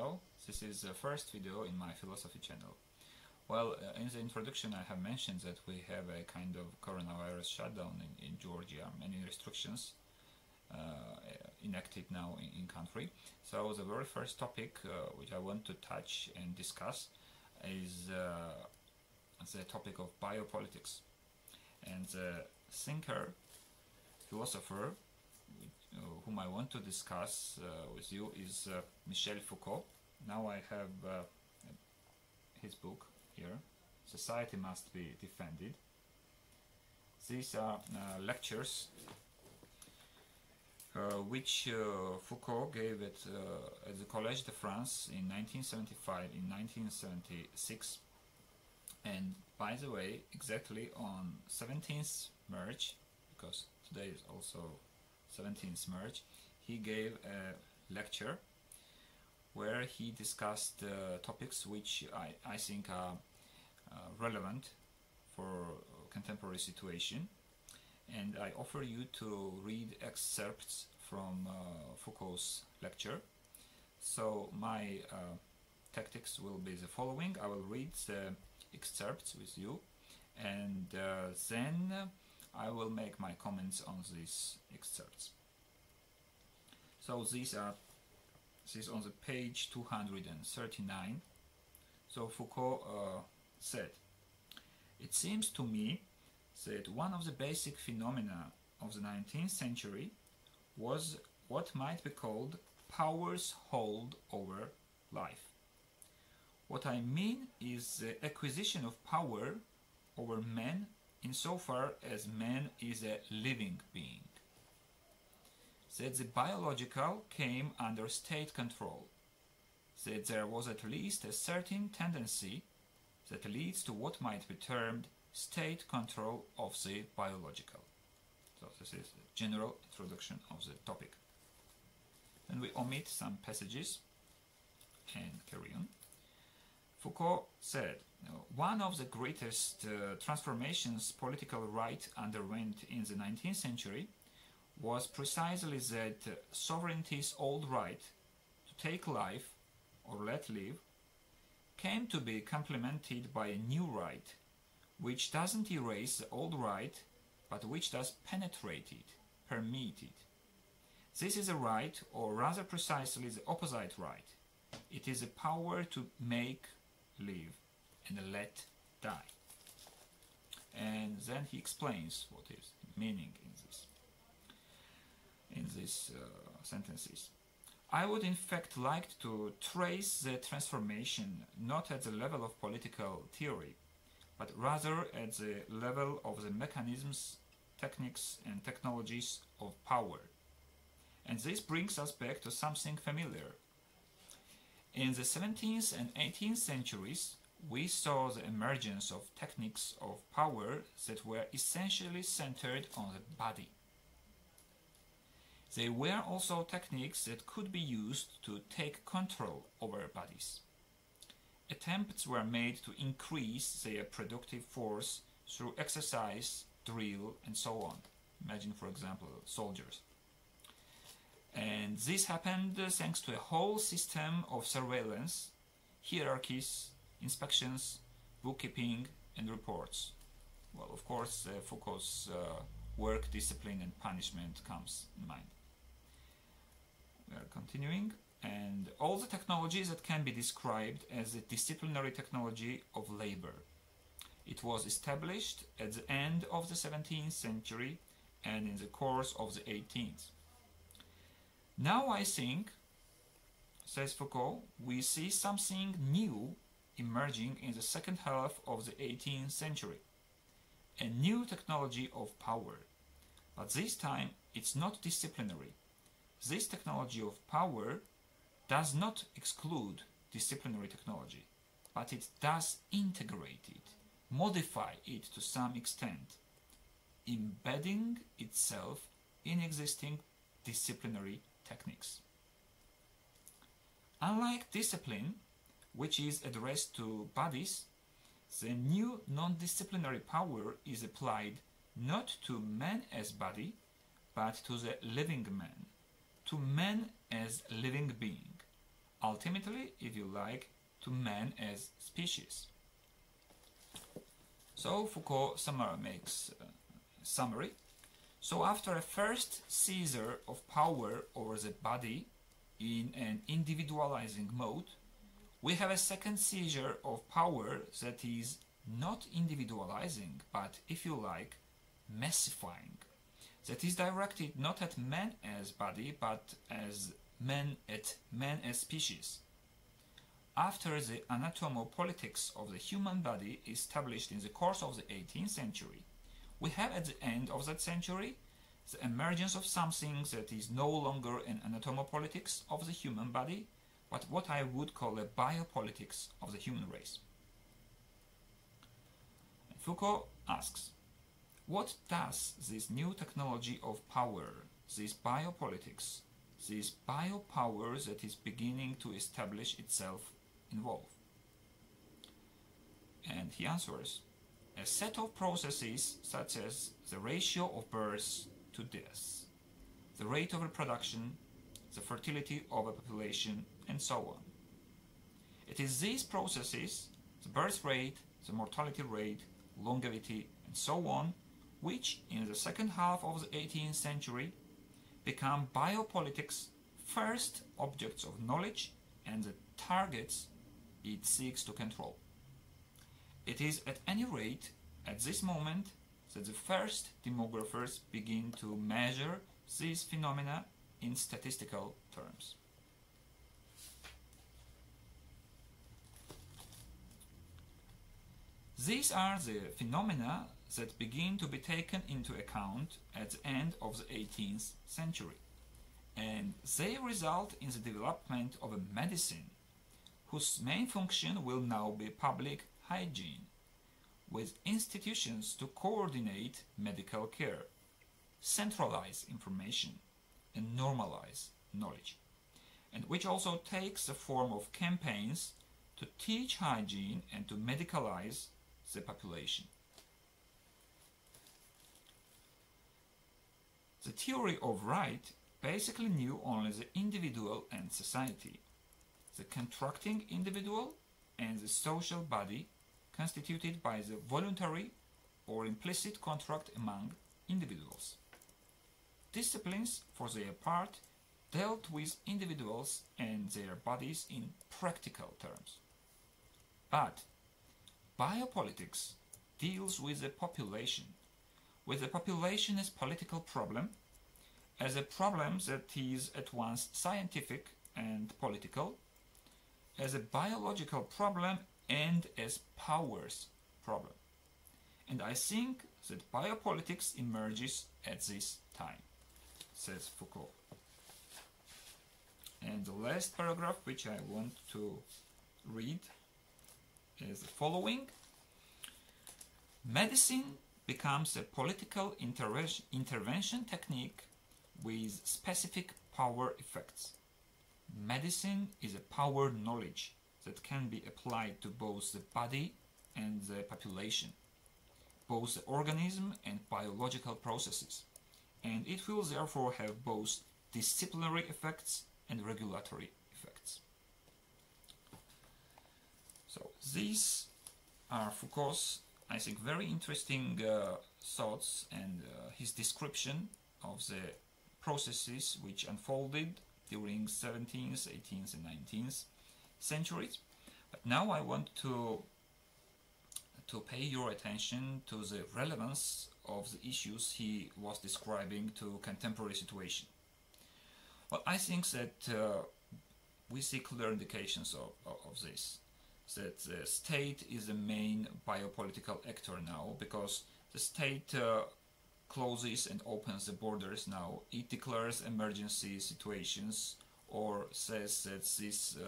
Hello, this is the first video in my philosophy channel. Well, in the introduction I have mentioned that we have a kind of coronavirus shutdown in Georgia, many restrictions enacted now in country. So the very first topic which I want to touch and discuss is the topic of biopolitics. And the thinker, philosopher, whom I want to discuss with you is Michel Foucault. Now I have his book here, Society Must Be Defended. These are lectures which Foucault gave at the Collège de France in 1975, in 1976, and by the way, exactly on 17th March, because today is also 17th March, he gave a lecture where he discussed topics which I think are relevant for contemporary situation, and I offer you to read excerpts from Foucault's lecture. So my tactics will be the following. I will read the excerpts with you, and then I will make my comments on these excerpts. So this is on the page 239. So Foucault said, "It seems to me that one of the basic phenomena of the 19th century was what might be called power's hold over life. What I mean is the acquisition of power over man insofar as man is a living being. That the biological came under state control, that there was at least a certain tendency that leads to what might be termed state control of the biological." So this is the general introduction of the topic. Then we omit some passages and carry on. Foucault said, "One of the greatest transformations political right underwent in the 19th century was precisely that sovereignty's old right to take life or let live came to be complemented by a new right which doesn't erase the old right but which does penetrate it, permeate it. This is a right, or rather precisely the opposite right. It is a power to make live and let die." And then he explains what is meaning in these sentences. "I would in fact like to trace the transformation not at the level of political theory, but rather at the level of the mechanisms, techniques and technologies of power. And this brings us back to something familiar. In the 17th and 18th centuries, we saw the emergence of techniques of power that were essentially centered on the body. They were also techniques that could be used to take control over bodies. Attempts were made to increase their productive force through exercise, drill, and so on. Imagine, for example, soldiers. And this happened thanks to a whole system of surveillance, hierarchies, inspections, bookkeeping, and reports." Well, of course, Foucault's work, discipline, and punishment comes in mind. We are continuing. "And all the technologies that can be described as the disciplinary technology of labor. It was established at the end of the 17th century and in the course of the 18th. Now I think," says Foucault, "we see something new emerging in the second half of the 18th century. A new technology of power. But this time it's not disciplinary. This technology of power does not exclude disciplinary technology, but it does integrate it, modify it to some extent, embedding itself in existing disciplinary techniques. Unlike discipline, which is addressed to bodies, the new non-disciplinary power is applied not to man as body, but to the living man, to man as living being, ultimately, if you like, to man as species. So Foucault makes a summary. So after a first seizure of power over the body in an individualizing mode, we have a second seizure of power that is not individualizing, but, if you like, massifying. That is directed not at man as body, but as man as species. After the anatomopolitics of the human body established in the course of the 18th century, we have at the end of that century the emergence of something that is no longer an anatomopolitics of the human body, but what I would call a biopolitics of the human race. And Foucault asks, what does this new technology of power, this biopolitics, this biopower that is beginning to establish itself, involve? And he answers, a set of processes such as the ratio of birth to death, the rate of reproduction, the fertility of a population, and so on. It is these processes, the birth rate, the mortality rate, longevity, and so on, which in the second half of the 18th century become biopolitics' first objects of knowledge and the targets it seeks to control. It is at any rate at this moment that the first demographers begin to measure these phenomena in statistical terms. These are the phenomena that begin to be taken into account at the end of the 18th century, and they result in the development of a medicine whose main function will now be public hygiene, with institutions to coordinate medical care, centralize information, and normalize knowledge, and which also takes the form of campaigns to teach hygiene and to medicalize the population. The theory of right basically knew only the individual and society, the contracting individual and the social body constituted by the voluntary or implicit contract among individuals. Disciplines, for their part, dealt with individuals and their bodies in practical terms. But biopolitics deals with the population as political problem, as a problem that is at once scientific and political, as a biological problem and as powers problem. And I think that biopolitics emerges at this time, says Foucault. And the last paragraph which I want to read is the following. Medicine becomes a political intervention technique with specific power effects. Medicine is a power knowledge that can be applied to both the body and the population, both the organism and biological processes, and it will therefore have both disciplinary effects and regulatory effects. So these are Foucault's, I think, very interesting thoughts and his description of the processes which unfolded during 17th, 18th and 19th centuries. But now I want to pay your attention to the relevance of the issues he was describing to contemporary situation. Well, I think that we see clear indications of this, that the state is the main biopolitical actor now, because the state closes and opens the borders now. It declares emergency situations or says that these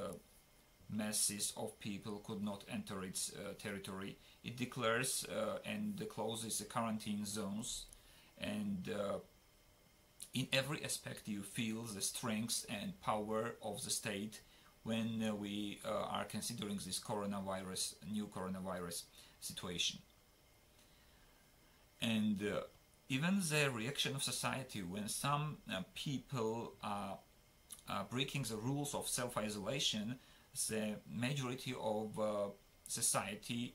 masses of people could not enter its territory. It declares and closes the quarantine zones, and in every aspect you feel the strength and power of the state when we are considering this new coronavirus situation. And even the reaction of society when some people are breaking the rules of self-isolation, the majority of society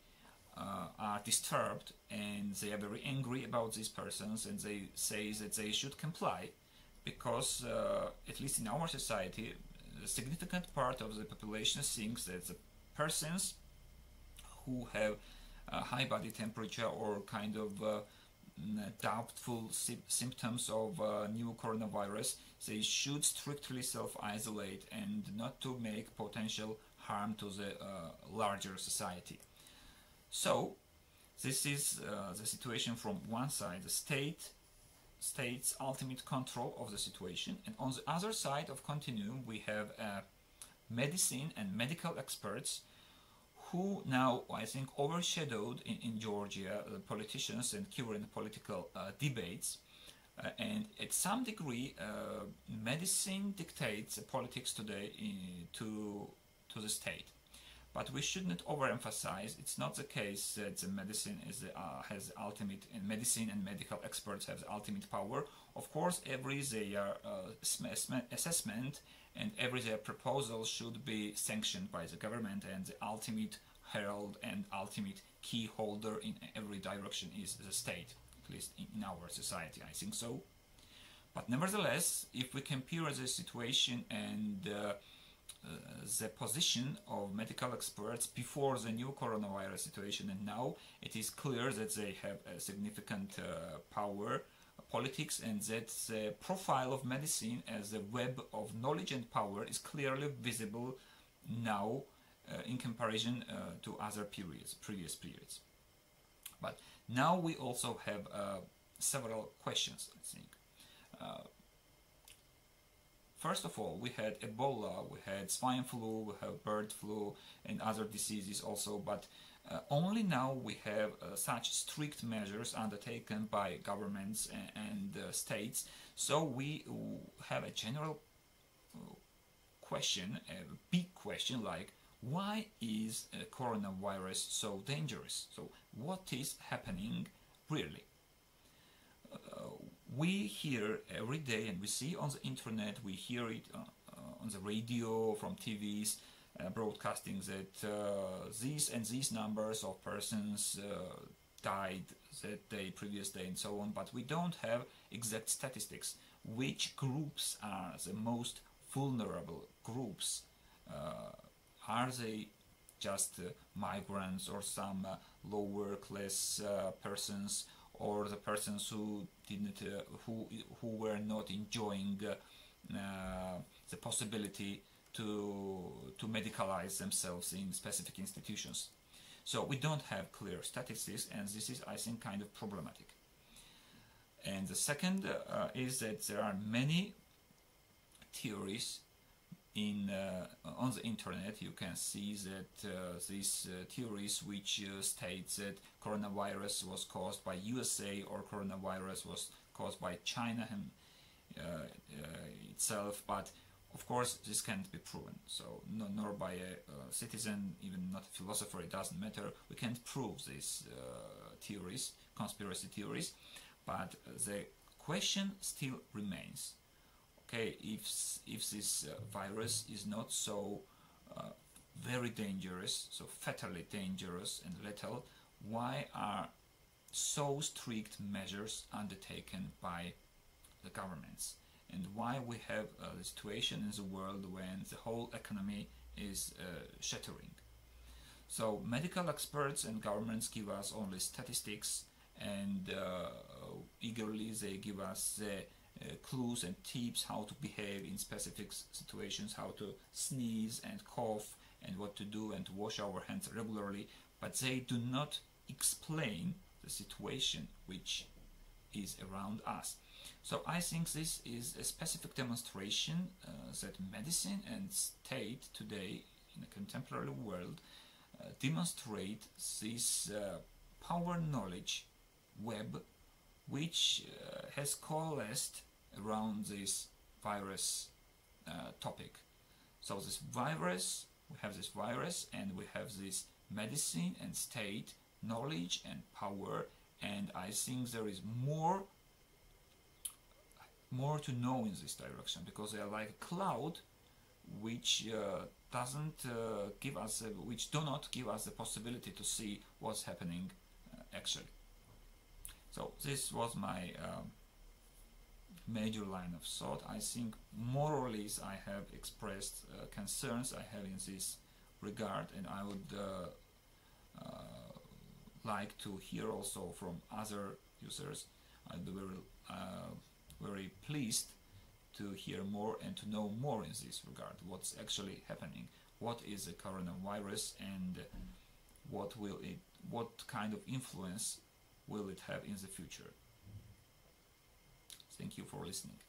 are disturbed, and they are very angry about these persons, and they say that they should comply, because at least in our society, a significant part of the population thinks that the persons who have high body temperature or kind of doubtful symptoms of new coronavirus, they should strictly self-isolate and not to make potential harm to the larger society. So this is the situation from one side, the state's ultimate control of the situation, and on the other side of continuum we have medicine and medical experts who now, I think, overshadowed in Georgia the politicians and current political debates, and at some degree medicine dictates politics today to the state. But we should not overemphasize. It's not the case that the medicine is has the ultimate, and medicine and medical experts have the ultimate power. Of course, every their assessment and every their proposal should be sanctioned by the government, and the ultimate herald and ultimate key holder in every direction is the state, at least in our society, I think so. But nevertheless, if we compare the situation and the position of medical experts before the new coronavirus situation and now, it is clear that they have a significant power, politics, and that the profile of medicine as a web of knowledge and power is clearly visible now in comparison to other previous periods. But now we also have several questions, I think. First of all, we had Ebola, we had swine flu, we have bird flu and other diseases also, but only now we have such strict measures undertaken by governments and states. So we have a general question, a big question, like, why is coronavirus so dangerous? So what is happening really? We hear every day, and we see on the internet, we hear it on the radio, from TVs, broadcasting that these and these numbers of persons died that day, previous day, and so on, but we don't have exact statistics. Which groups are the most vulnerable groups? Are they just migrants or some lower class persons, or the persons who didn't, who were not enjoying the possibility to medicalize themselves in specific institutions? So we don't have clear statistics, and this is, I think, kind of problematic. And the second is that there are many theories on the internet. You can see that these theories which state that coronavirus was caused by USA, or coronavirus was caused by China itself, but of course this can't be proven. So nor by a citizen, even not a philosopher, it doesn't matter. We can't prove these theories, conspiracy theories, but the question still remains. Okay, if this virus is not so very dangerous, so fatally dangerous and lethal, why are so strict measures undertaken by the governments? And why we have a situation in the world when the whole economy is shattering? So medical experts and governments give us only statistics, and eagerly they give us the clues and tips how to behave in specific situations, how to sneeze and cough, and what to do, and to wash our hands regularly, but they do not explain the situation which is around us. So I think this is a specific demonstration that medicine and state today in a contemporary world demonstrate this power knowledge web which has coalesced around this virus topic. So this virus, we have this virus, and we have this medicine and state knowledge and power, and I think there is more more to know in this direction, because they are like a cloud which doesn't give us, which do not give us the possibility to see what's happening actually. So this was my major line of thought. I think more or less I have expressed concerns I have in this regard, and I would like to hear also from other users. I'd be very pleased to hear more and to know more in this regard. What's actually happening? What is the coronavirus, and what kind of influence will it have in the future? Thank you for listening.